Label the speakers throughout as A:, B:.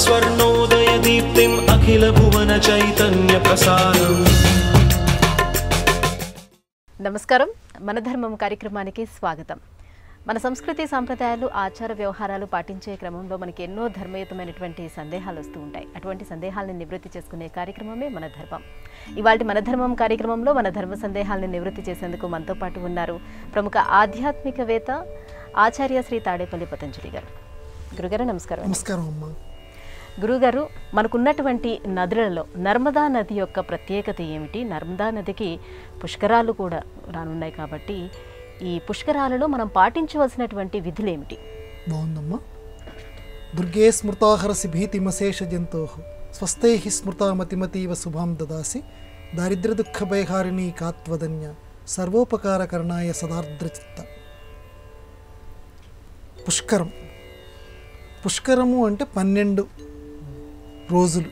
A: స్వర్ణోదయ దీప్తిం అఖిల భువన చైతన్య ప్రసారం.
B: నమస్కారం. మన ధర్మం కార్యక్రమానికి స్వాగతం. మన సంస్కృతి సాంప్రదాయాలు ఆచార వ్యవహారాలు పాటించే క్రమంలో మనకి ఎన్నో ధర్మయుతమైనటువంటి సందేహాలు వస్తూ ఉంటాయి. అటువంటి సందేహాలను నివృత్తి చేసుకునే కార్యక్రమమే మన ధర్మం. ఇవాళ మన ధర్మం కార్యక్రమంలో మన ధర్మ సందేహాలను నివృత్తి చేసేందుకు మనతో పాటు ఉన్నారు ప్రముఖ ఆధ్యాత్మికవేత్త ఆచార్య శ్రీ తాడేపల్లి పతంజలి గారు. గురుగారు నమస్కారం.
C: నమస్కారం అమ్మా.
B: గురుగారు, మనకున్నటువంటి నదులలో నర్మదా నది యొక్క ప్రత్యేకత ఏమిటి? నర్మదా నదికి పుష్కరాలు కూడా రానున్నాయి కాబట్టి ఈ పుష్కరాలలో మనం పాటించవలసినటువంటి విధులు ఏమిటి?
C: బాగుందమ్మా. దుర్గే స్మృతాహరసి భీతిమశేష జంతో స్వస్థై స్మృతామతిమతీవ శుభాం దదాసి దారిద్ర్య దుఃఖ భయహారిణీ కాత్వదన్య సర్వోపకారకరణాయ సదార్ద్రచిత్త. పుష్కరం. పుష్కరము అంటే 12 రోజులు,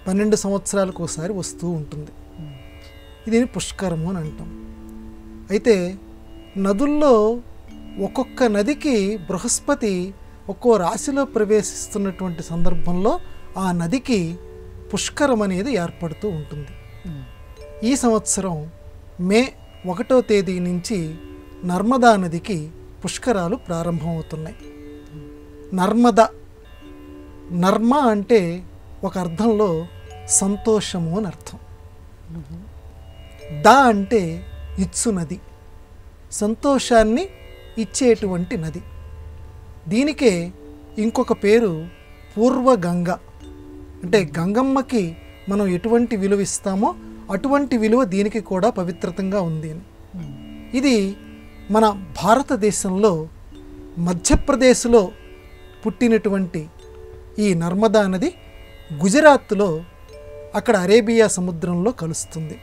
C: 12 సంవత్సరాలకు ఒకసారి వస్తూ ఉంటుంది. ఇది పుష్కరము అని అంటాం. అయితే నదుల్లో ఒక్కొక్క నదికి బృహస్పతి ఒక్కో రాశిలో ప్రవేశిస్తున్నటువంటి సందర్భంలో ఆ నదికి పుష్కరం అనేది ఏర్పడుతూ ఉంటుంది. ఈ సంవత్సరం మే 1వ తేదీ నుంచి నర్మదా నదికి పుష్కరాలు ప్రారంభమవుతున్నాయి. నర్మ అంటే ఒక అర్థంలో సంతోషము అని అర్థం. ద అంటే ఇచ్చు నది, సంతోషాన్ని ఇచ్చేటువంటి నది. దీనికే ఇంకొక పేరు పూర్వగంగ. అంటే గంగమ్మకి మనం ఎటువంటి విలువ ఇస్తామో అటువంటి విలువ దీనికి కూడా పవిత్రతంగా ఉంది. ఇది మన భారతదేశంలో మధ్యప్రదేశ్లో పుట్టినటువంటి ఈ నర్మదా నది గుజరాత్లో అక్కడ అరేబియా సముద్రంలో కలుస్తుంది,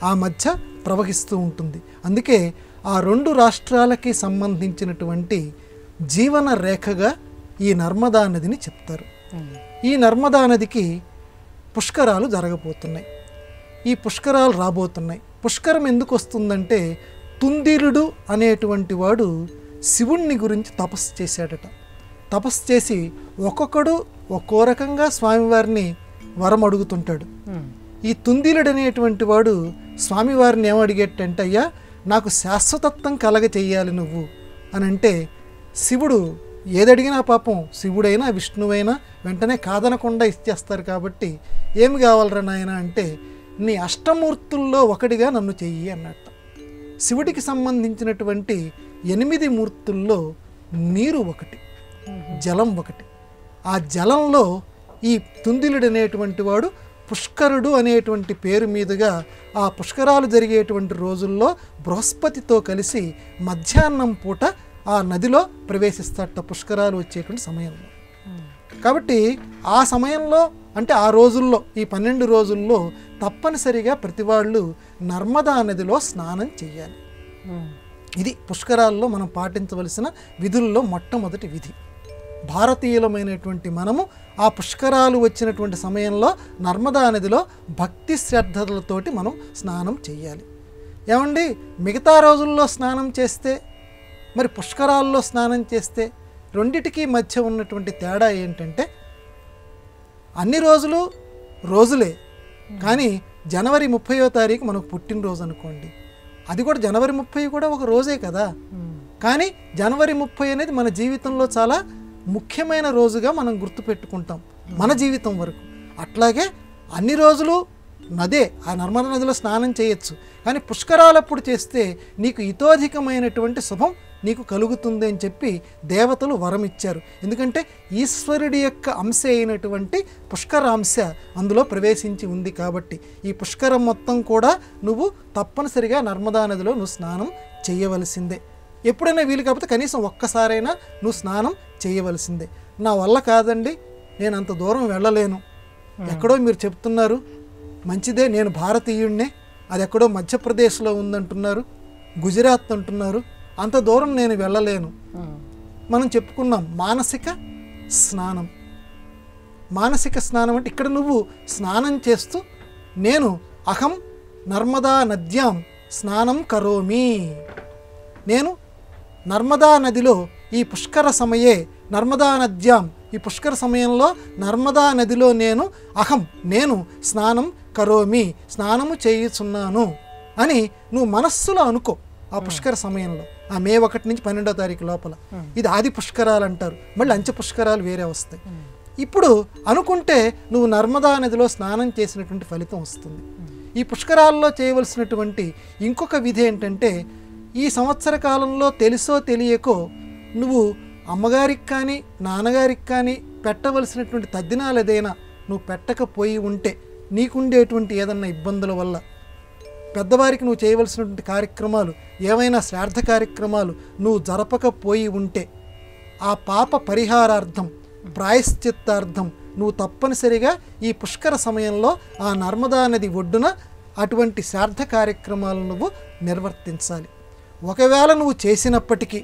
C: ఆ మధ్య ప్రవహిస్తూ ఉంటుంది. అందుకే ఆ 2 రాష్ట్రాలకి సంబంధించినటువంటి జీవన రేఖగా ఈ నర్మదా నదిని చెప్తారు. ఈ నర్మదా నదికి పుష్కరాలు జరగబోతున్నాయి. ఈ పుష్కరాలు రాబోతున్నాయి. పుష్కరం ఎందుకు వస్తుందంటే తుందిలుడు అనేటువంటి వాడు శివుణ్ణి గురించి తపస్సు చేశాడట. తపస్సు చేసి ఒక్కొక్కడు ఒక్కో రకంగా స్వామివారిని వరం అడుగుతుంటాడు. ఈ తుందిలుడు అనేటువంటి వాడు స్వామివారిని ఏమడిగేటంటే, అయ్యా నాకు శాశ్వతత్వం కలగ చెయ్యాలి నువ్వు అని అంటే, శివుడు ఏదడిగినా పాపం శివుడైనా విష్ణువైనా వెంటనే కాదనకుండా ఇచ్చేస్తారు. కాబట్టి ఏమి కావాలరా నాయన అంటే, నీ అష్టమూర్తుల్లో ఒకటిగా నన్ను చెయ్యి అన్నట్టు. శివుడికి సంబంధించినటువంటి 8 మూర్తుల్లో నీరు ఒకటి, జలం ఒకటి. ఆ జలంలో ఈ తుందిలుడు అనేటువంటి వాడు పుష్కరుడు అనేటువంటి పేరు మీదుగా ఆ పుష్కరాలు జరిగేటువంటి రోజుల్లో బృహస్పతితో కలిసి మధ్యాహ్నం పూట ఆ నదిలో ప్రవేశిస్తాట, పుష్కరాలు వచ్చేటువంటి సమయంలో. కాబట్టి ఆ సమయంలో అంటే ఆ రోజుల్లో, ఈ 12 రోజుల్లో తప్పనిసరిగా ప్రతి వాళ్ళు నర్మదా నదిలో స్నానం చేయాలి. ఇది పుష్కరాల్లో మనం పాటించవలసిన విధుల్లో మొట్టమొదటి విధి. భారతీయులమైనటువంటి మనము ఆ పుష్కరాలు వచ్చినటువంటి సమయంలో నర్మదా నదిలో భక్తి శ్రద్ధలతోటి మనం స్నానం చేయాలి. ఏమండి, మిగతా రోజుల్లో స్నానం చేస్తే మరి పుష్కరాల్లో స్నానం చేస్తే రెండిటికి మధ్య ఉన్నటువంటి తేడా ఏంటంటే, అన్ని రోజులు రోజులే, కానీ జనవరి 30వ తారీఖు మనకు పుట్టినరోజు అనుకోండి, అది కూడా జనవరి 30 కూడా ఒక రోజే కదా. కానీ జనవరి 30 అనేది మన జీవితంలో చాలా ముఖ్యమైన రోజుగా మనం గుర్తుపెట్టుకుంటాం మన జీవితం వరకు. అట్లాగే అన్ని రోజులు నదే, ఆ నర్మదా నదిలో స్నానం చేయొచ్చు, కానీ పుష్కరాలప్పుడు చేస్తే నీకు ఇతోధికమైనటువంటి శుభం నీకు కలుగుతుంది అని చెప్పి దేవతలు వరం ఇచ్చారు. ఎందుకంటే ఈశ్వరుడి యొక్క అంశ అయినటువంటి పుష్కరాంశ అందులో ప్రవేశించి ఉంది కాబట్టి ఈ పుష్కరం మొత్తం కూడా నువ్వు తప్పనిసరిగా నర్మదా నదిలో నువ్వు స్నానం చేయవలసిందే. ఎప్పుడైనా వీలు కాకపోతే కనీసం ఒక్కసారైనా నువ్వు స్నానం చేయవలసిందే. నా వల్ల కాదండి, నేను అంత దూరం వెళ్ళలేను, ఎక్కడో మీరు చెప్తున్నారు మంచిదే, నేను భారతీయుడినే, అది ఎక్కడో మధ్యప్రదేశ్లో ఉందంటున్నారు, గుజరాత్ అంటున్నారు, అంత దూరం నేను వెళ్ళలేను. మనం చెప్పుకున్నాం మానసిక స్నానం. మానసిక స్నానం అంటే ఇక్కడ నువ్వు స్నానం చేస్తూ నేను అహం నర్మదా నద్యాం స్నానం కరోమి, నేను నర్మదా నదిలో ఈ పుష్కర సమయే నర్మదా నద్యాం ఈ పుష్కర సమయంలో నర్మదా నదిలో నేను స్నానం కరోమి, స్నానము చేయుచున్నాను అని నువ్వు మనస్సులో అనుకో. ఆ పుష్కర సమయంలో ఆ మే 1 నుంచి 12వ తారీఖు లోపల ఇది ఆది పుష్కరాలు అంటారు, మళ్ళీ అంచె పుష్కరాలు వేరే వస్తాయి. ఇప్పుడు అనుకుంటే నువ్వు నర్మదా నదిలో స్నానం చేసినటువంటి ఫలితం వస్తుంది. ఈ పుష్కరాల్లో చేయవలసినటువంటి ఇంకొక విధి ఏంటంటే, ఈ సంవత్సర కాలంలో తెలుసో తెలియకో నువ్వు అమ్మగారికి కానీ నాన్నగారికి కానీ పెట్టవలసినటువంటి తద్దినాలు ఏదైనా నువ్వు పెట్టకపోయి ఉంటే, నీకుండేటువంటి ఏదన్నా ఇబ్బందుల వల్ల పెద్దవారికి నువ్వు చేయవలసినటువంటి కార్యక్రమాలు ఏవైనా శ్రాద్ధ కార్యక్రమాలు నువ్వు జరపకపోయి ఉంటే, ఆ పాప పరిహారార్థం ప్రాయశ్చిత్తార్థం నువ్వు తప్పనిసరిగా ఈ పుష్కర సమయంలో ఆ నర్మదా నది ఒడ్డున అటువంటి శ్రాద్ధ కార్యక్రమాలను నువ్వు నిర్వర్తించాలి. ఒకవేళ నువ్వు చేసినప్పటికీ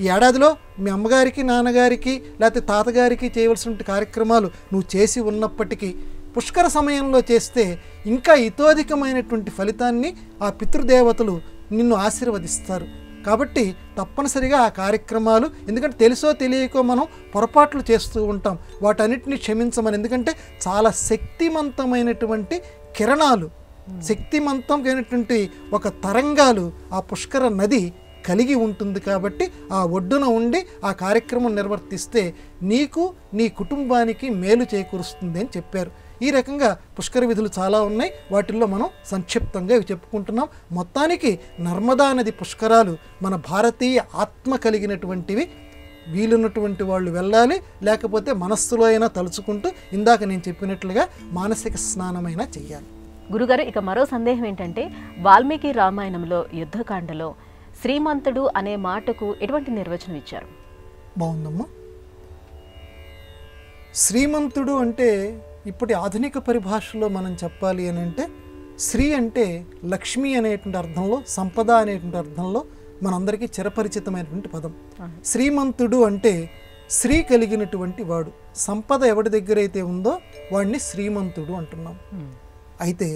C: ఈ ఏడాదిలో మీ అమ్మగారికి నాన్నగారికి లేకపోతే తాతగారికి చేయవలసిన కార్యక్రమాలు నువ్వు చేసి ఉన్నప్పటికీ పుష్కర సమయంలో చేస్తే ఇంకా ఇతోధికమైనటువంటి ఫలితాన్ని ఆ పితృదేవతలు నిన్ను ఆశీర్వదిస్తారు. కాబట్టి తప్పనిసరిగా ఆ కార్యక్రమాలు, ఎందుకంటే తెలుసో తెలియకో మనం పొరపాట్లు చేస్తూ ఉంటాం, వాటన్నిటిని క్షమించమని. ఎందుకంటే చాలా శక్తివంతమైనటువంటి కిరణాలు, శక్తివంతమైనటువంటి ఒక తరంగాలు ఆ పుష్కర నది కలిగి ఉంటుంది. కాబట్టి ఆ ఒడ్డున ఉండి ఆ కార్యక్రమం నిర్వర్తిస్తే నీకు నీ కుటుంబానికి మేలు చేకూరుస్తుంది అని చెప్పారు. ఈ రకంగా పుష్కర విధులు చాలా ఉన్నాయి, వాటిల్లో మనం సంక్షిప్తంగా ఇవి చెప్పుకుంటున్నాం. మొత్తానికి నర్మదా నది పుష్కరాలు మన భారతీయ ఆత్మ కలిగినటువంటివి. వీలున్నటువంటి వాళ్ళు వెళ్ళాలి, లేకపోతే మనస్సులో అయినా తలుచుకుంటూ ఇందాక నేను చెప్పినట్లుగా మానసిక స్నానమైనా చెయ్యాలి.
B: గురుగారు, ఇక మరో సందేహం ఏంటంటే, వాల్మీకి రామాయణంలో యుద్ధకాండలో శ్రీమంతుడు అనే మాటకు ఎటువంటి నిర్వచనం ఇచ్చారు?
C: బాగుందమ్మా. శ్రీమంతుడు అంటే ఇప్పటి ఆధునిక పరిభాషలో మనం చెప్పాలి అని అంటే, శ్రీ అంటే లక్ష్మి అనేటువంటి అర్థంలో, సంపద అనేటువంటి అర్థంలో మనందరికీ చిరపరిచితమైనటువంటి పదం. శ్రీమంతుడు అంటే శ్రీ కలిగినటువంటి వాడు. సంపద ఎవరి దగ్గర అయితే ఉందో వాడిని శ్రీమంతుడు అంటున్నాం. అయితే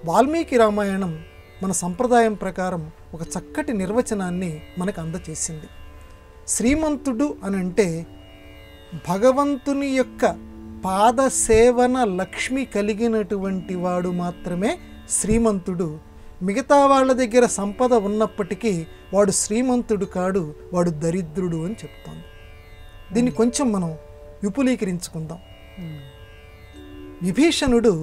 C: వాల్మీకి రామాయణం మన సంప్రదాయం ప్రకారం ఒక చక్కటి నిర్వచనాన్ని మనకు అందచేసింది. శ్రీమంతుడు అని అంటే భగవంతుని యొక్క పాదసేవన లక్ష్మి కలిగినటువంటి వాడు మాత్రమే శ్రీమంతుడు. మిగతా వాళ్ళ దగ్గర సంపద ఉన్నప్పటికీ వాడు శ్రీమంతుడు కాడు, వాడు దరిద్రుడు అని చెప్తాను. దీన్ని కొంచెం మనం విపులీకరించుకుందాం. విభీషణుడు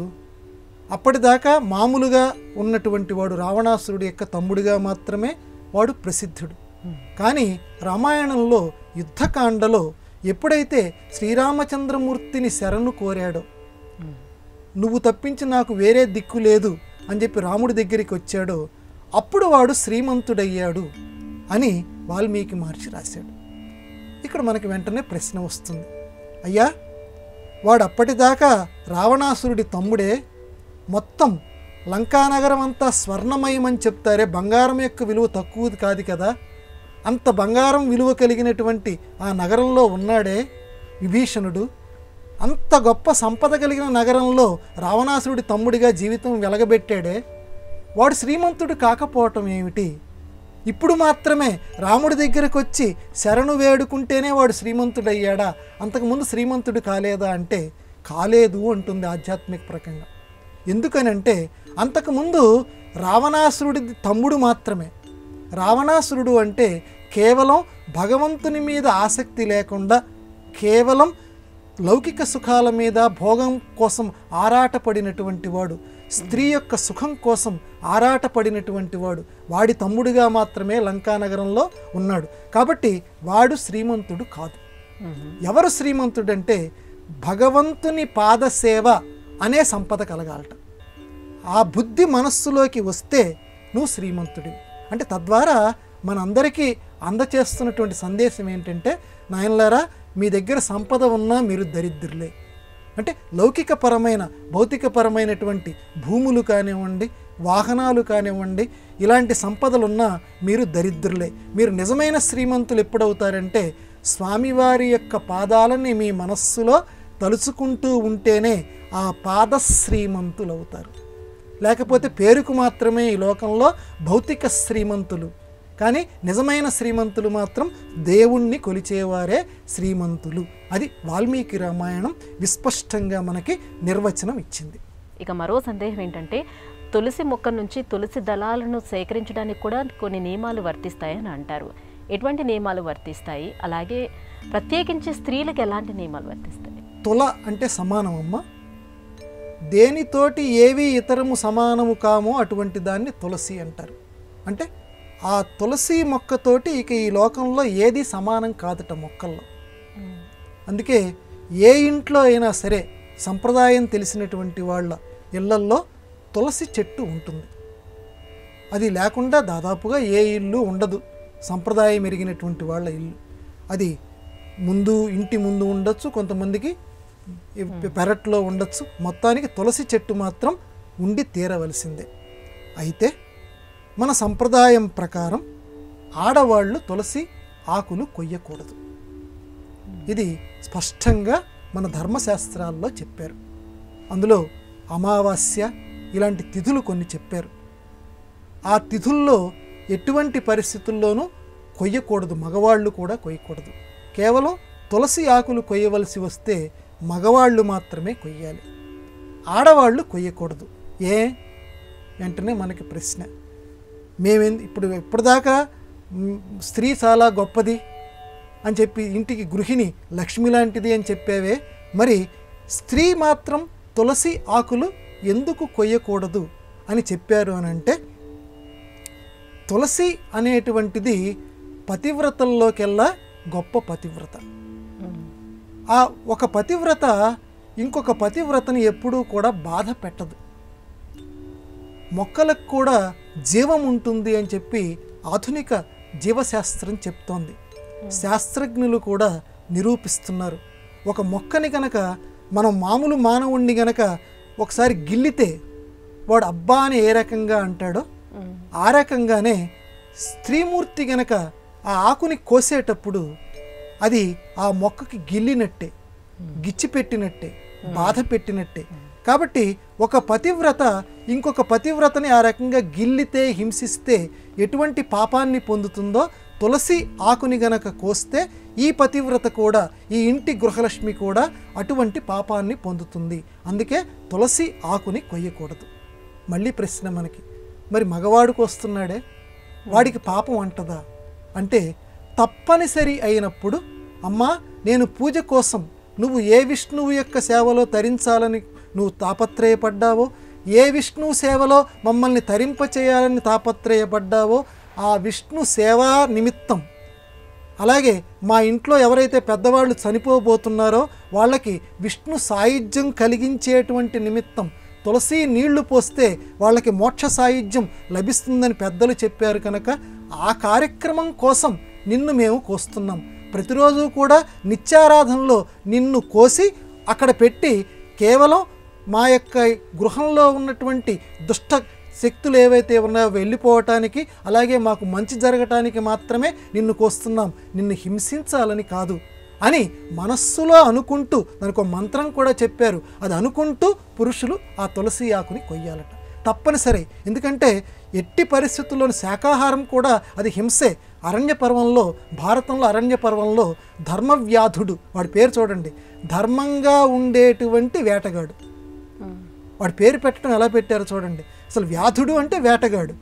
C: అప్పటిదాకా మామూలుగా ఉన్నటువంటి వాడు, రావణాసురుడి యొక్క తమ్ముడిగా మాత్రమే వాడు ప్రసిద్ధుడు. కానీ రామాయణంలో యుద్ధకాండలో ఎప్పుడైతే శ్రీరామచంద్రమూర్తిని శరణు కోరాడో, నువ్వు తప్పించి నాకు వేరే దిక్కు లేదు అని చెప్పి రాముడి దగ్గరికి వచ్చాడో, అప్పుడు వాడు శ్రీమంతుడయ్యాడు అని వాల్మీకి మహర్షి రాశాడు. ఇక్కడ మనకి వెంటనే ప్రశ్న వస్తుంది, అయ్యా వాడు అప్పటిదాకా రావణాసురుడి తమ్ముడే, మొత్తం లంకానగరం అంతా స్వర్ణమయమని చెప్తారే, బంగారం యొక్క విలువ తక్కువది కాదు కదా, అంత బంగారం విలువ కలిగినటువంటి ఆ నగరంలో ఉన్నాడే విభీషణుడు, అంత గొప్ప సంపద కలిగిన నగరంలో రావణాసురుడి తమ్ముడిగా జీవితం వెలగబెట్టాడే, వాడు శ్రీమంతుడు కాకపోవటం ఏమిటి? ఇప్పుడు మాత్రమే రాముడి దగ్గరకు వచ్చి శరణు వేడుకుంటేనే వాడు శ్రీమంతుడయ్యాడా, అంతకుముందు శ్రీమంతుడు కాలేదా అంటే కాలేదు అంటుంది ఆధ్యాత్మిక ప్రకంగా. ఎందుకనంటే అంతకుముందు రావణాసురుడి తమ్ముడు మాత్రమే. రావణాసురుడు అంటే కేవలం భగవంతుని మీద ఆసక్తి లేకుండా, కేవలం లౌకిక సుఖాల మీద భోగం కోసం ఆరాటపడినటువంటి వాడు, స్త్రీ యొక్క సుఖం కోసం ఆరాటపడినటువంటి వాడు, వాడి తమ్ముడిగా మాత్రమే లంకానగరంలో ఉన్నాడు. కాబట్టి వాడు శ్రీమంతుడు కాదు. ఎవరు శ్రీమంతుడంటే భగవంతుని పాదసేవ అనే సంపద కలగాలట. ఆ బుద్ధి మనస్సులోకి వస్తే నువ్వు శ్రీమంతుడివి. అంటే తద్వారా మనందరికీ అందచేస్తున్నటువంటి సందేశం ఏంటంటే, నాయనలారా మీ దగ్గర సంపద ఉన్నా మీరు దరిద్రులే. అంటే లౌకికపరమైన భౌతికపరమైనటువంటి భూములు కానివ్వండి, వాహనాలు కానివ్వండి, ఇలాంటి సంపదలున్నా మీరు దరిద్రులే. మీరు నిజమైన శ్రీమంతులు ఎప్పుడవుతారంటే స్వామివారి యొక్క పాదాలని మీ మనస్సులో తలుచుకుంటూ ఉంటేనే ఆ పాద శ్రీమంతులు అవుతారు. లేకపోతే పేరుకు మాత్రమే ఈ లోకంలో భౌతిక శ్రీమంతులు, కానీ నిజమైన శ్రీమంతులు మాత్రం దేవుణ్ణి కొలిచేవారే శ్రీమంతులు అది వాల్మీకి రామాయణం విస్పష్టంగా మనకి నిర్వచనం ఇచ్చింది.
B: ఇక మరో సందేహం ఏంటంటే, తులసి మొక్క నుంచి తులసి దళాలను సేకరించడానికి కూడా కొన్ని నియమాలు వర్తిస్తాయని అంటారు. ఎటువంటి నియమాలు వర్తిస్తాయి? అలాగే ప్రత్యేకించి స్త్రీలకు ఎలాంటి నియమాలు వర్తిస్తాయి?
C: తుల అంటే సమానం అమ్మ. దేనితోటి ఏవి ఇతరము సమానము కామో అటువంటి దాన్ని తులసి అంటారు. అంటే ఆ తులసి మొక్కతోటి ఇక ఈ లోకంలో ఏది సమానం కాదట మొక్కల్లో. అందుకే ఏ ఇంట్లో అయినా సరే సంప్రదాయం తెలిసినటువంటి వాళ్ళ ఇళ్లల్లో తులసి చెట్టు ఉంటుంది. అది లేకుండా దాదాపుగా ఏ ఇల్లు ఉండదు, సంప్రదాయం ఎరిగినటువంటి వాళ్ళ ఇల్లు. అది ఇంటి ముందు ఉండొచ్చు, కొంతమందికి పెరట్లో ఉండొచ్చు, మొత్తానికి తులసి చెట్టు మాత్రం ఉండి తీరవలసిందే. అయితే మన సంప్రదాయం ప్రకారం ఆడవాళ్ళు తులసి ఆకులు కొయ్యకూడదు. ఇది స్పష్టంగా మన ధర్మశాస్త్రాల్లో చెప్పారు. అందులో అమావాస్య ఇలాంటి తిథులు కొన్ని చెప్పారు. ఆ తిథుల్లో ఎటువంటి పరిస్థితుల్లోనూ కొయ్యకూడదు, మగవాళ్ళు కూడా కొయ్యకూడదు. కేవలం తులసి ఆకులు కొయ్యవలసి వస్తే మగవాళ్ళు మాత్రమే కొయ్యాలి, ఆడవాళ్ళు కొయ్యకూడదు. వెంటనే మనకి ప్రశ్న, ఇప్పటిదాకా స్త్రీ చాలా గొప్పది అని చెప్పి ఇంటికి గృహిణి లక్ష్మి లాంటిది అని చెప్పేవే, మరి స్త్రీ మాత్రం తులసి ఆకులు ఎందుకు కొయ్యకూడదు అని చెప్పారు అని అంటే, తులసి అనేటువంటిది పతివ్రతల్లోకెల్లా గొప్ప పతివ్రత. ఆ ఒక పతివ్రత ఇంకొక పతివ్రతని ఎప్పుడూ కూడా బాధ పెట్టదు. మొక్కలకు కూడా జీవం ఉంటుంది అని చెప్పి ఆధునిక జీవశాస్త్రం చెప్తోంది. శాస్త్రజ్ఞులు కూడా నిరూపిస్తున్నారు. ఒక మొక్కని గనక మనం మామూలు మానవుణ్ణి గనక ఒకసారి గిల్లితే వాడు అబ్బా అని ఏ రకంగా అంటాడో ఆ రకంగానే స్త్రీమూర్తి గనక ఆ ఆకుని కోసేటప్పుడు అది ఆ మొక్కకి గిల్లినట్టే, గిచ్చిపెట్టినట్టే, బాధ పెట్టినట్టే. కాబట్టి ఒక పతివ్రత ఇంకొక పతివ్రతని ఆ రకంగా గిల్లితే, హింసిస్తే ఎటువంటి పాపాన్ని పొందుతుందో, తులసి ఆకుని గనక కోస్తే ఈ పతివ్రత కూడా, ఈ ఇంటి గృహలక్ష్మి కూడా అటువంటి పాపాన్ని పొందుతుంది. అందుకే తులసి ఆకుని కొయ్యకూడదు. మళ్ళీ ప్రశ్న మనకి, మరి మగవాడికి వస్తున్నాడే, వాడికి పాపం అంటదా అంటే, తప్పనిసరి అయినప్పుడు అమ్మా నేను పూజ కోసం నువ్వు ఏ విష్ణువు యొక్క సేవలో తరించాలని నువ్వు తాపత్రయపడ్డావో, ఏ విష్ణువు సేవలో మమ్మల్ని తరింపచేయాలని తాపత్రయపడ్డావో ఆ విష్ణు సేవా నిమిత్తం, అలాగే మా ఇంట్లో ఎవరైతే పెద్దవాళ్ళు చనిపోబోతున్నారో వాళ్ళకి విష్ణు సాయుధ్యం కలిగించేటువంటి నిమిత్తం తులసి నీళ్లు పోస్తే వాళ్ళకి మోక్ష సాయుధ్యం లభిస్తుందని పెద్దలు చెప్పారు కనుక ఆ కార్యక్రమం కోసం నిన్ను మేము కోస్తున్నాం. ప్రతిరోజు కూడా నిత్యారాధనలో నిన్ను కోసి అక్కడ పెట్టి కేవలం మా యొక్క గృహంలో ఉన్నటువంటి దుష్ట శక్తులు ఏవైతే ఉన్నాయో వెళ్ళిపోవటానికి, అలాగే మాకు మంచి జరగటానికి మాత్రమే నిన్ను కోస్తున్నాం, నిన్ను హింసించాలని కాదు అని మనస్సులో అనుకుంటూ, దానికి ఒక మంత్రం కూడా చెప్పారు, అది అనుకుంటూ పురుషులు ఆ తులసి ఆకుని కొయ్యాలట తప్పనిసరి. ఎందుకంటే ఎట్టి పరిస్థితుల్లోని శాకాహారం కూడా అది హింసే. అరణ్య పర్వంలో, భారతంలో అరణ్య పర్వంలో ధర్మవ్యాధుడు, వాడి పేరు చూడండి, ధర్మంగా ఉండేటువంటి వేటగాడు. వాడి పేరు పెట్టడం ఎలా పెట్టారో చూడండి. అసలు వ్యాధుడు అంటే వేటగాడు.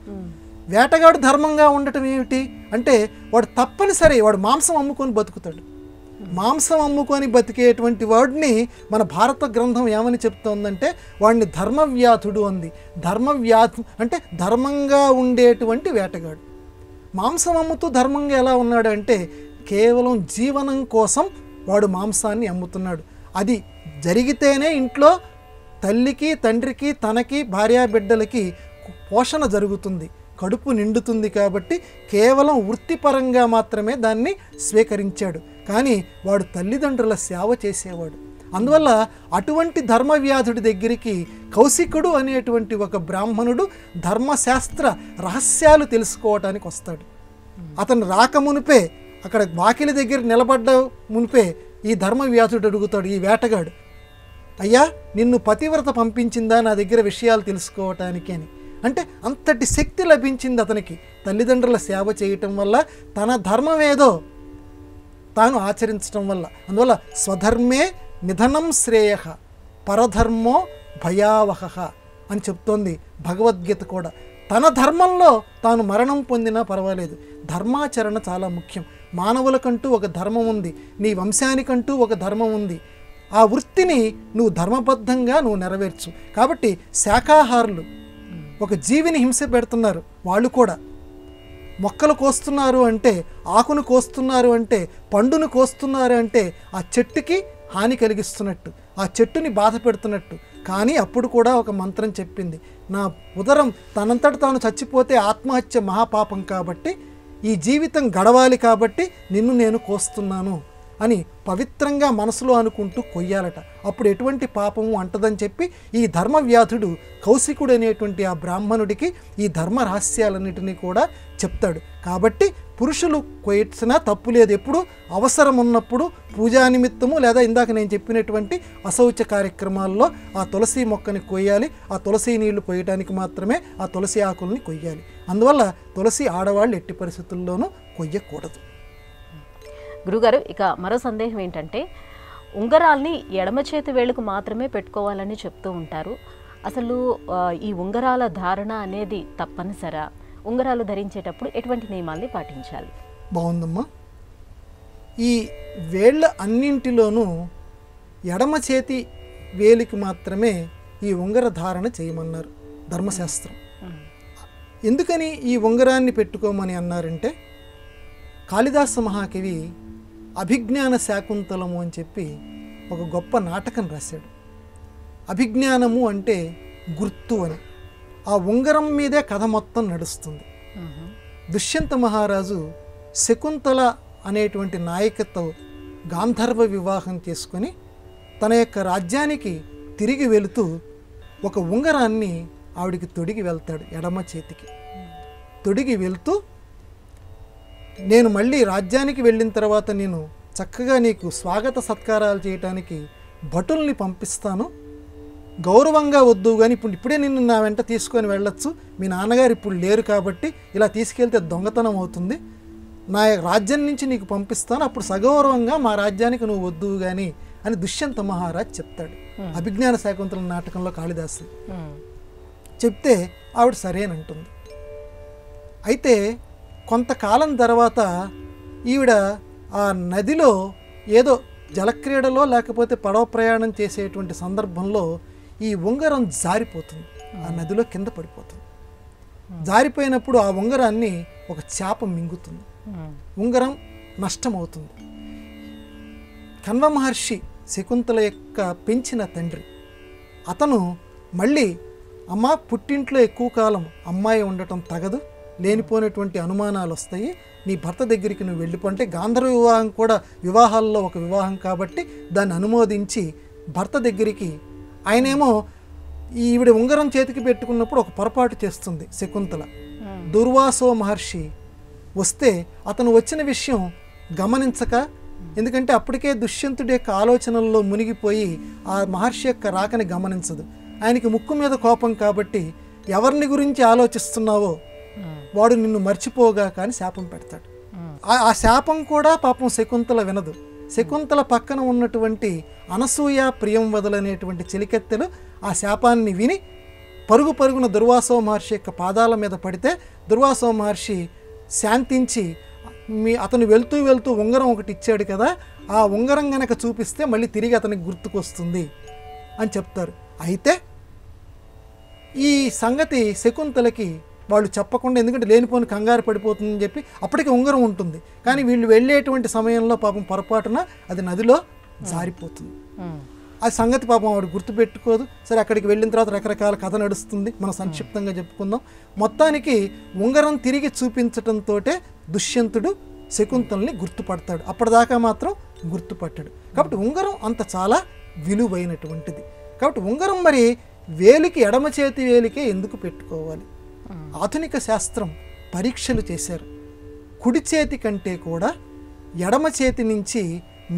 C: వేటగాడు ధర్మంగా ఉండటం ఏమిటి అంటే, వాడు తప్పనిసరి వాడు మాంసం అమ్ముకొని బతుకుతాడు. మాంసం అమ్ముకొని బతికేటువంటి వాడిని మన భారత గ్రంథం ఏమని చెప్తోందంటే, వాడిని ధర్మవ్యాధుడు అంది. ధర్మవ్యాధు అంటే ధర్మంగా ఉండేటువంటి వేటగాడు. మాంసం అమ్ముతూ ధర్మంగా ఎలా ఉన్నాడు అంటే, కేవలం జీవనం కోసం వాడు మాంసాన్ని అమ్ముతున్నాడు. అది జరిగితేనే ఇంట్లో తల్లికి, తండ్రికి, తనకి, భార్యాబిడ్డలకి పోషణ జరుగుతుంది, కడుపు నిండుతుంది. కాబట్టి కేవలం వృత్తిపరంగా మాత్రమే దాన్ని స్వీకరించాడు. కానీ వాడు తల్లిదండ్రుల సేవ చేసేవాడు. అందువల్ల అటువంటి ధర్మవ్యాధుడి దగ్గరికి కౌశికుడు అనేటువంటి ఒక బ్రాహ్మణుడు ధర్మశాస్త్ర రహస్యాలు తెలుసుకోవటానికి వస్తాడు. అతను రాకమునిపే, అక్కడ వాకిలి దగ్గర నిలబడ్డ మునిపే ఈ ధర్మవ్యాధుడు అడుగుతాడు, ఈ వేటగాడు, అయ్యా నిన్ను పతివ్రత పంపించిందా నా దగ్గర విషయాలు తెలుసుకోవటానికి అని. అంటే అంతటి శక్తి లభించింది అతనికి తల్లిదండ్రుల సేవ చేయటం వల్ల. తన ధర్మం ఏదో తాను ఆచరించడం వల్ల. అందువల్ల స్వధర్మే నిధనం శ్రేయ పరధర్మో భయావహ అని చెప్తోంది భగవద్గీత కూడా. తన ధర్మంలో తాను మరణం పొందినా పర్వాలేదు, ధర్మాచరణ చాలా ముఖ్యం. మానవులకంటూ ఒక ధర్మం ఉంది, నీ వంశానికంటూ ఒక ధర్మం ఉంది. ఆ వృత్తిని నువ్వు ధర్మబద్ధంగా నువ్వు నెరవేర్చు. కాబట్టి శాకాహారులు ఒక జీవిని హింస పెడుతున్నారు, వాళ్ళు కూడా మొక్కలు కోస్తున్నారు అంటే, ఆకును కోస్తున్నారు అంటే, పండును కోస్తున్నారు అంటే ఆ చెట్టుకి హాని కలిగిస్తున్నట్టు, ఆ చెట్టుని బాధ పెడుతున్నట్టు. కానీ అప్పుడు కూడా ఒక మంత్రం చెప్పింది, నా ఉదరం తనంతట తాను చచ్చిపోతే ఆత్మహత్య మహాపాపం కాబట్టి ఈ జీవితం గడవాలి కాబట్టి నిన్ను నేను కోస్తున్నాను అని పవిత్రంగా మనసులో అనుకుంటూ కొయ్యాలట. అప్పుడు ఎటువంటి పాపము అంటదని చెప్పి ఈ ధర్మవ్యాధుడు కౌశికుడు అనేటువంటి ఆ బ్రాహ్మణుడికి ఈ ధర్మ రహస్యాలన్నిటినీ కూడా చెప్తాడు. కాబట్టి పురుషులు కొయ్యసినా తప్పు లేదు. ఎప్పుడు అవసరం ఉన్నప్పుడు పూజా నిమిత్తము లేదా ఇందాక నేను చెప్పినటువంటి అశౌచ కార్యక్రమాల్లో ఆ తులసి మొక్కని కొయ్యాలి. ఆ తులసి నీళ్లు కొయ్యడానికి మాత్రమే ఆ తులసి ఆకుల్ని కొయ్యాలి. అందువల్ల తులసి ఆడవాళ్ళు ఎట్టి పరిస్థితుల్లోనూ కొయ్యకూడదు.
B: గురుగారు, ఇక మరో సందేహం ఏంటంటే, ఉంగరాల్ని ఎడమ చేతి వేళ్ళకు మాత్రమే పెట్టుకోవాలని చెప్తూ ఉంటారు. అసలు ఈ ఉంగరాల ధారణ అనేది తప్పనిసరా? ఉంగరాలు ధరించేటప్పుడు ఎటువంటి నియమాల్ని పాటించాలి?
C: బాగుందమ్మా. ఈ వేళ్ళ అన్నింటిలోనూ ఎడమ చేతి వేలికి మాత్రమే ఈ ఉంగర ధారణ చేయమన్నారు ధర్మశాస్త్రం. ఎందుకని ఈ ఉంగరాన్ని పెట్టుకోమని అన్నారంటే, కాళిదాస మహాకవి అభిజ్ఞాన శాకుంతలము అని చెప్పి ఒక గొప్ప నాటకం రాశాడు. అభిజ్ఞానము అంటే గుర్తు అని. ఆ ఉంగరం మీదే కథ మొత్తం నడుస్తుంది. దుష్యంత మహారాజు శకుంతల అనేటువంటి నాయకతో గాంధర్వ వివాహం చేసుకొని తన యొక్క రాజ్యానికి తిరిగి వెళుతూ ఒక ఉంగరాన్ని ఆవిడికి తొడిగి వెళ్తాడు ఎడమ చేతికి. తొడిగి వెళ్తూ, నేను మళ్ళీ రాజ్యానికి వెళ్ళిన తర్వాత నేను చక్కగా నీకు స్వాగత సత్కారాలు చేయటానికి భటుల్ని పంపిస్తాను, గౌరవంగా వద్దు కానీ ఇప్పుడే నిన్ను నా వెంట తీసుకొని వెళ్ళొచ్చు, మీ నాన్నగారు ఇప్పుడు లేరు కాబట్టి ఇలా తీసుకెళ్తే దొంగతనం అవుతుంది, నా రాజ్యం నుంచి నీకు పంపిస్తాను, అప్పుడు సగౌరవంగా మా రాజ్యానికి నువ్వు వద్దు కానీ అని దుష్యంత మహారాజ్ చెప్తాడు. అభిజ్ఞాన శాకుంతల నాటకంలో కాళిదాసు చెప్తే ఆవిడ సరేనంటుంది. అయితే కొంతకాలం తర్వాత ఈవిడ ఆ నదిలో ఏదో జలక్రీడలో లేకపోతే పడవ ప్రయాణం చేసేటువంటి సందర్భంలో ఈ ఉంగరం జారిపోతుంది, ఆ నదిలో కింద పడిపోతుంది. జారిపోయినప్పుడు ఆ ఉంగరాన్ని ఒక చేప మింగుతుంది, ఉంగరం నష్టమవుతుంది. కణ్వ మహర్షి శకుంతల యొక్క పెంచిన తండ్రి అతను మళ్ళీ, అమ్మ పుట్టింట్లో ఎక్కువ కాలం అమ్మాయి ఉండటం తగదు, లేనిపోయినటువంటి అనుమానాలు వస్తాయి, నీ భర్త దగ్గరికి నువ్వు వెళ్ళిపోంటే, గాంధర్వ వివాహం కూడా వివాహాల్లో ఒక వివాహం కాబట్టి దాన్ని అనుమోదించి భర్త దగ్గరికి, ఆయనేమో ఈవిడ ఉంగరం చేతికి పెట్టుకున్నప్పుడు ఒక పొరపాటు చేస్తుంది శకుంతల. దుర్వాసో మహర్షి వస్తే అతను వచ్చిన విషయం గమనించక, ఎందుకంటే అప్పటికే దుష్యంతుడి యొక్క ఆలోచనల్లో మునిగిపోయి ఆ మహర్షి యొక్క రాకని గమనించదు. ఆయనకి ముక్కు మీద కోపం కాబట్టి, ఎవరిని గురించి ఆలోచిస్తున్నావో వాడు నిన్ను మర్చిపోగా కానీ శాపం పెడతాడు. ఆ శాపం కూడా పాపం శకుంతల వినదు. శకుంతల పక్కన ఉన్నటువంటి అనసూయ ప్రియం వదలనేటువంటి చెలికెత్తెలు ఆ శాపాన్ని విని పరుగు పరుగున దుర్వాసో మహర్షి యొక్క పాదాల మీద పడితే, దుర్వాసో మహర్షి శాంతించి, అతను వెళ్తూ వెళ్తూ ఉంగరం ఒకటి ఇచ్చాడు కదా, ఆ ఉంగరం గనక చూపిస్తే మళ్ళీ తిరిగి అతనికి గుర్తుకొస్తుంది అని చెప్తారు. అయితే ఈ సంగతి శకుంతలకి వాళ్ళు చెప్పకుండా, ఎందుకంటే లేనిపోని కంగారు పడిపోతుందని చెప్పి అప్పటికి ఉంగరం ఉంటుంది, కానీ వీళ్ళు వెళ్ళేటువంటి సమయంలో పాపం పొరపాటున అది నదిలో జారిపోతుంది. ఆ సంగతి పాపం ఆవిడ గుర్తుపెట్టుకోదు. సరే, అక్కడికి వెళ్ళిన తర్వాత రకరకాల కథ నడుస్తుంది, మనం సంక్షిప్తంగా చెప్పుకుందాం. మొత్తానికి ఉంగరం తిరిగి చూపించటంతో దుష్యంతుడు శకుంతల్ని గుర్తుపడతాడు, అప్పటిదాకా మాత్రం గుర్తుపట్టాడు. కాబట్టి ఉంగరం అంత చాలా విలువైనటువంటిది. కాబట్టి ఉంగరం మరి వేలికి, ఎడమ చేతి వేలికే ఎందుకు పెట్టుకోవాలి? ఆధునిక శాస్త్రం పరీక్షలు చేశారు. కుడి చేతి కంటే కూడా ఎడమ చేతి నుంచి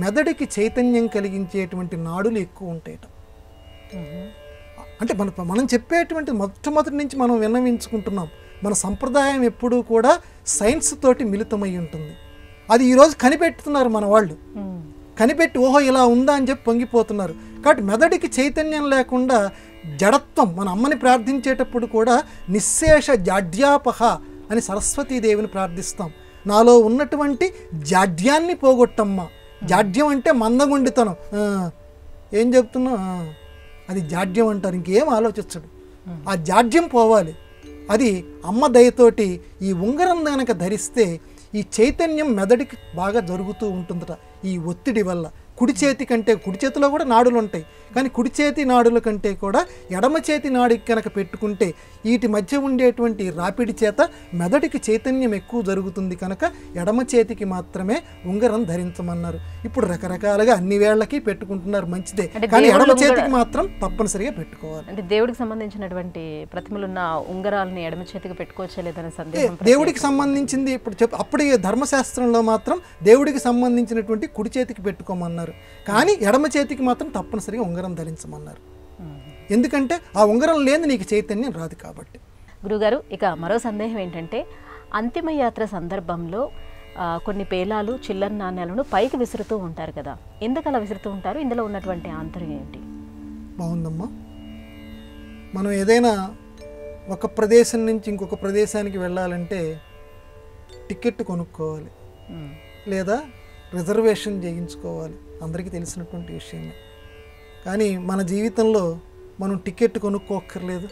C: మెదడుకి చైతన్యం కలిగించేటువంటి నాడులు ఎక్కువ ఉంటాయట. అంటే మనం చెప్పేటువంటి మొట్టమొదటి నుంచి మనం విన్నవించుకుంటున్నాం, మన సంప్రదాయం ఎప్పుడూ కూడా సైన్స్ తోటి మిళితమై ఉంటుంది. అది ఈరోజు కనిపెట్టుతున్నారు మన వాళ్ళు. కనిపెట్టి ఓహో ఇలా ఉందా అని చెప్పి పొంగిపోతున్నారు. కాబట్టి మెదడికి చైతన్యం లేకుండా జడత్వం, మన అమ్మని ప్రార్థించేటప్పుడు కూడా నిశ్శేష జాడ్యాపహ అని సరస్వతీదేవిని ప్రార్థిస్తాం. నాలో ఉన్నటువంటి జాడ్యాన్ని పోగొట్టమ్మా. జాడ్యం అంటే మందగుండితనం. ఏం చెప్తున్నా, అది జాడ్యం అంటారు, ఇంకేం ఆలోచించడు. ఆ జాడ్యం పోవాలి. అది అమ్మ దయతోటి ఈ ఉంగరం కనుక ధరిస్తే ఈ చైతన్యం మెదడికి బాగా జరుగుతూ ఉంటుందట. ఈ ఒత్తిడి వల్ల కుడి చేతి కంటే, కుడి చేతిలో కూడా నాడులు ఉంటాయి, కానీ కుడి చేతి నాడుల కంటే కూడా ఎడమ చేతి నాడికి కనుక పెట్టుకుంటే వీటి మధ్య ఉండేటువంటి రాపిడి చేత మెదడికి చైతన్యం ఎక్కువ జరుగుతుంది. కనుక ఎడమ చేతికి మాత్రమే ఉంగరం ధరించమన్నారు. ఇప్పుడు రకరకాలుగా అన్ని వేళ్ళకి పెట్టుకుంటున్నారు, మంచిదే, కానీ ఎడమ చేతికి మాత్రం తప్పనిసరిగా పెట్టుకోవాలి.
B: అంటే దేవుడికి సంబంధించినటువంటి ప్రతిమలున్న ఉంగరాలని ఎడమ చేతికి పెట్టుకోవచ్చా లేదనే సందేహం.
C: దేవుడికి సంబంధించింది ఇప్పుడు అప్పుడే ధర్మశాస్త్రంలో మాత్రం దేవుడికి సంబంధించినటువంటి కుడి చేతికి పెట్టుకోమన్నారు, కానీ ఎడమ చేతికి మాత్రం తప్పనిసరిగా ఉంగరం ధరించమన్నారు. ఎందుకంటే ఆ ఉంగరం లేని నీకు చైతన్యం రాదు కాబట్టి.
B: గురుగారు, ఇక మరో సందేహం ఏంటంటే, అంతిమయాత్ర సందర్భంలో కొన్ని పేలాలు, చిల్లర నాణ్యాలను పైకి విసురుతూ ఉంటారు కదా, ఎందుకు అలా విసురుతూ ఉంటారు? ఇందులో ఉన్నటువంటి ఆంతర్యం ఏంటి?
C: బాగుందమ్మా. మనం ఏదైనా ఒక ప్రదేశం నుంచి ఇంకొక ప్రదేశానికి వెళ్ళాలంటే టికెట్ కొనుక్కోవాలి, లేదా రిజర్వేషన్ చేయించుకోవాలి. అందరికీ తెలిసినటువంటి విషయమే. కానీ మన జీవితంలో మనం టికెట్ కొనుక్కోక్కర్లేదు,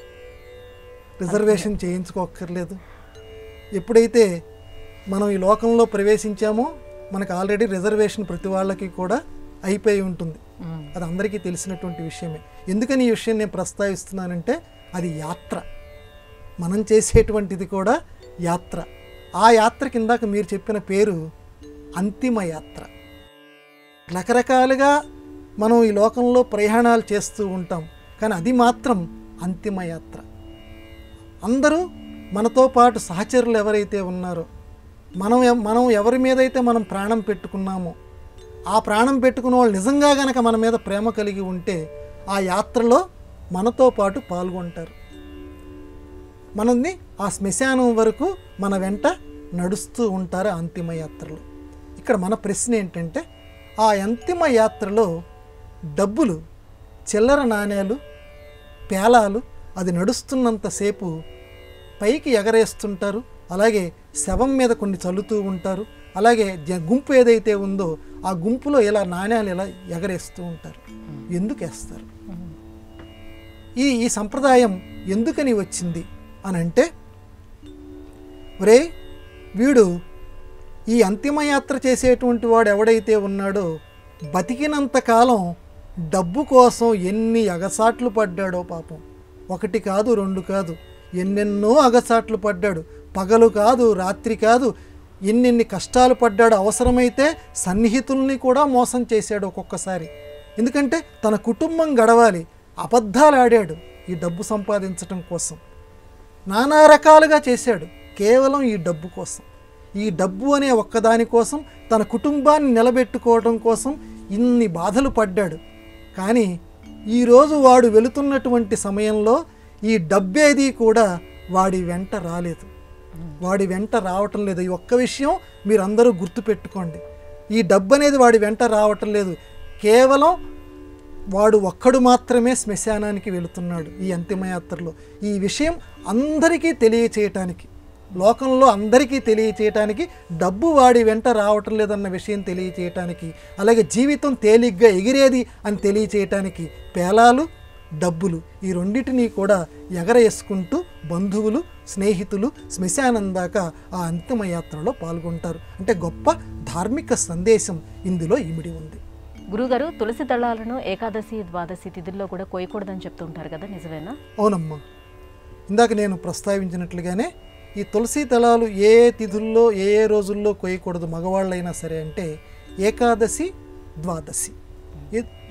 C: రిజర్వేషన్ చేయించుకోక్కర్లేదు. ఎప్పుడైతే మనం ఈ లోకంలో ప్రవేశించామో మనకు ఆల్రెడీ రిజర్వేషన్ ప్రతి వాళ్ళకి కూడా అయిపోయి ఉంటుంది. అది అందరికీ తెలిసినటువంటి విషయమే. ఎందుకని ఈ విషయం నేను ప్రస్తావిస్తున్నానంటే, అది యాత్ర, మనం చేసేటువంటిది కూడా యాత్ర. ఆ యాత్ర కిందాక మీరు చెప్పిన పేరు అంతిమ యాత్ర. రకరకాలుగా మనం ఈ లోకంలో ప్రయాణాలు చేస్తూ ఉంటాం, కానీ అది మాత్రం అంతిమ యాత్ర. అందరూ మనతో పాటు సహచరులు ఎవరైతే ఉన్నారో, మనం ఎవరి మీద అయితే మనం ప్రాణం పెట్టుకున్నామో, ఆ ప్రాణం పెట్టుకున్న వాళ్ళు నిజంగా గనక మన మీద ప్రేమ కలిగి ఉంటే ఆ యాత్రలో మనతో పాటు పాల్గొంటారు. మనల్ని ఆ శ్మశానం వరకు మన వెంట నడుస్తూ ఉంటారు అంతిమ యాత్రలో. ఇక్కడ మన ప్రశ్న ఏంటంటే, ఆ అంతిమ యాత్రలో డబ్బులు, చిల్లర నాణ్యాలు, పేలాలు అది నడుస్తున్నంతసేపు పైకి ఎగరేస్తుంటారు, అలాగే శవం మీద కొన్ని చల్లుతూ ఉంటారు, అలాగే గుంపు ఏదైతే ఉందో ఆ గుంపులో ఇలా నాణ్యాలు ఇలా ఎగరేస్తూ ఉంటారు. ఎందుకు వేస్తారు? ఈ సంప్రదాయం ఎందుకని వచ్చింది అని అంటే, ఒరే వీడు ఈ అంతిమయాత్ర చేసేటువంటి వాడు ఎవడైతే ఉన్నాడో బతికినంతకాలం డబ్బు కోసం ఎన్ని అగసాట్లు పడ్డాడో పాపం. ఒకటి కాదు, రెండు కాదు, ఎన్నెన్నో అగసాట్లు పడ్డాడు. పగలు కాదు, రాత్రి కాదు, ఎన్నెన్ని కష్టాలు పడ్డాడు. అవసరమైతే సన్నిహితుల్ని కూడా మోసం చేశాడు ఒక్కొక్కసారి. ఎందుకంటే తన కుటుంబం గడవాలి, అబద్ధాలు ఆడాడు ఈ డబ్బు సంపాదించటం కోసం. నానా రకాలుగా చేశాడు కేవలం ఈ డబ్బు కోసం. ఈ డబ్బు అనే ఒక్కదాని కోసం, తన కుటుంబాన్ని నిలబెట్టుకోవడం కోసం ఇన్ని బాధలు పడ్డాడు. కానీ ఈరోజు వాడు వెళుతున్నటువంటి సమయంలో ఈ డబ్బేది కూడా వాడి వెంట రాలేదు, వాడి వెంట రావటం లేదు. ఈ ఒక్క విషయం మీరందరూ గుర్తుపెట్టుకోండి. ఈ డబ్బు అనేది వాడి వెంట రావటం లేదు. కేవలం వాడు ఒక్కడు మాత్రమే శ్మశానానికి వెళుతున్నాడు ఈ అంతిమయాత్రలో. ఈ విషయం అందరికీ తెలియచేయటానికి, లోకంలో అందరికీ తెలియచేయటానికి, డబ్బు వాడి వెంట రావటం లేదన్న విషయం తెలియచేయటానికి, అలాగే జీవితం తేలిగ్గా ఎగిరేది అని తెలియచేయటానికి పేలాలు, డబ్బులు ఈ రెండింటినీ కూడా ఎగరేసుకుంటూ బంధువులు, స్నేహితులు శ్మశానం దాకా ఆ అంతిమయాత్రలో పాల్గొంటారు. అంటే గొప్ప ధార్మిక సందేశం ఇందులో ఇమిడి ఉంది.
B: గురుగారు, తులసి దళాలను ఏకాదశి, ద్వాదశి తిథుల్లో కూడా కోయకూడదని చెప్తుంటారు కదా, నిజమేనా?
C: అవునమ్మా. ఇందాక నేను ప్రస్తావించినట్లుగానే ఈ తులసి దళాలు ఏ తిథుల్లో ఏ రోజుల్లో కోయకూడదు మగవాళ్ళైనా సరే అంటే ఏకాదశి, ద్వాదశి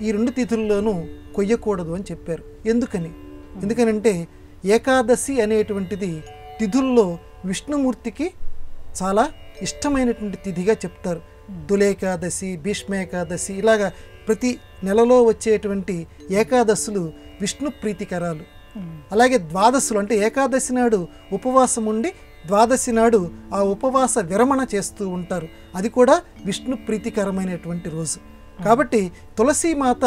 C: ఈ రెండు తిథుల్లోనూ కొయ్యకూడదు అని చెప్పారు. ఎందుకనంటే ఏకాదశి అనేటువంటిది తిథుల్లో విష్ణుమూర్తికి చాలా ఇష్టమైనటువంటి తిథిగా చెప్తారు. తులేకాదశి, భీష్మేకాదశి ఇలాగా ప్రతి నెలలో వచ్చేటువంటి ఏకాదశులు విష్ణు ప్రీతికరాలు. అలాగే ద్వాదశులు అంటే ఏకాదశి నాడు ఉపవాసం ఉండి ద్వాదశి నాడు ఆ ఉపవాస విరమణ చేస్తూ ఉంటారు. అది కూడా విష్ణు ప్రీతికరమైనటువంటి రోజు. కాబట్టి తులసీమాత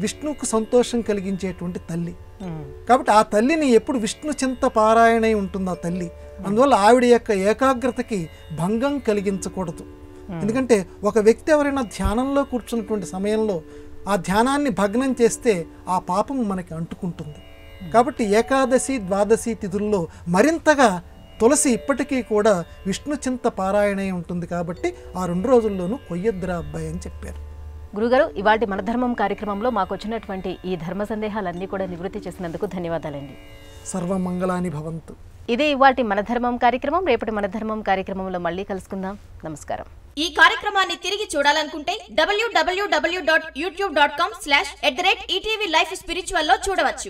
C: విష్ణువుకు సంతోషం కలిగించేటువంటి తల్లి. కాబట్టి ఆ తల్లిని ఎప్పుడు విష్ణు చింత పారాయణై ఉంటుంది ఆ తల్లి. అందువల్ల ఆవిడ యొక్క ఏకాగ్రతకి భంగం కలిగించకూడదు. ఎందుకంటే ఒక వ్యక్తి ఎవరైనా ధ్యానంలో కూర్చున్నటువంటి సమయంలో ఆ ధ్యానాన్ని భగ్నం చేస్తే ఆ పాపం మనకి అంటుకుంటుంది. కాబట్టి ఏకాదశి ద్వాదశి తిథుల్లో మరింతగా తులసి ఇప్పటికీ కూడా విష్ణు చింత పారాయణై ఉంటుంది. కాబట్టి ఆ 2 రోజుల్లోనూ కొయ్యద్రా అబ్బాయి అని చెప్పారు.
B: గురుగారు, ఇవాటి మన ధర్మం కార్యక్రమంలో మాకు వచ్చినటువంటి ఈ ధర్మ సందేహాలన్నీ కూడా నివృత్తి చేసినందుకు ధన్యవాదాలండి.
C: సర్వమంగళాని భవంతు.
B: ఇదే ఇవాటి మన ధర్మం కార్యక్రమం. రేపటి మన ధర్మం కార్యక్రమంలో మళ్ళీ కలుసుకుందాం. నమస్కారం.
D: ఈ కార్యక్రమాన్ని తిరిగి చూడాలనుకుంటే www.youtube.com/@ETV Life Spiritual లో చూడవచ్చు.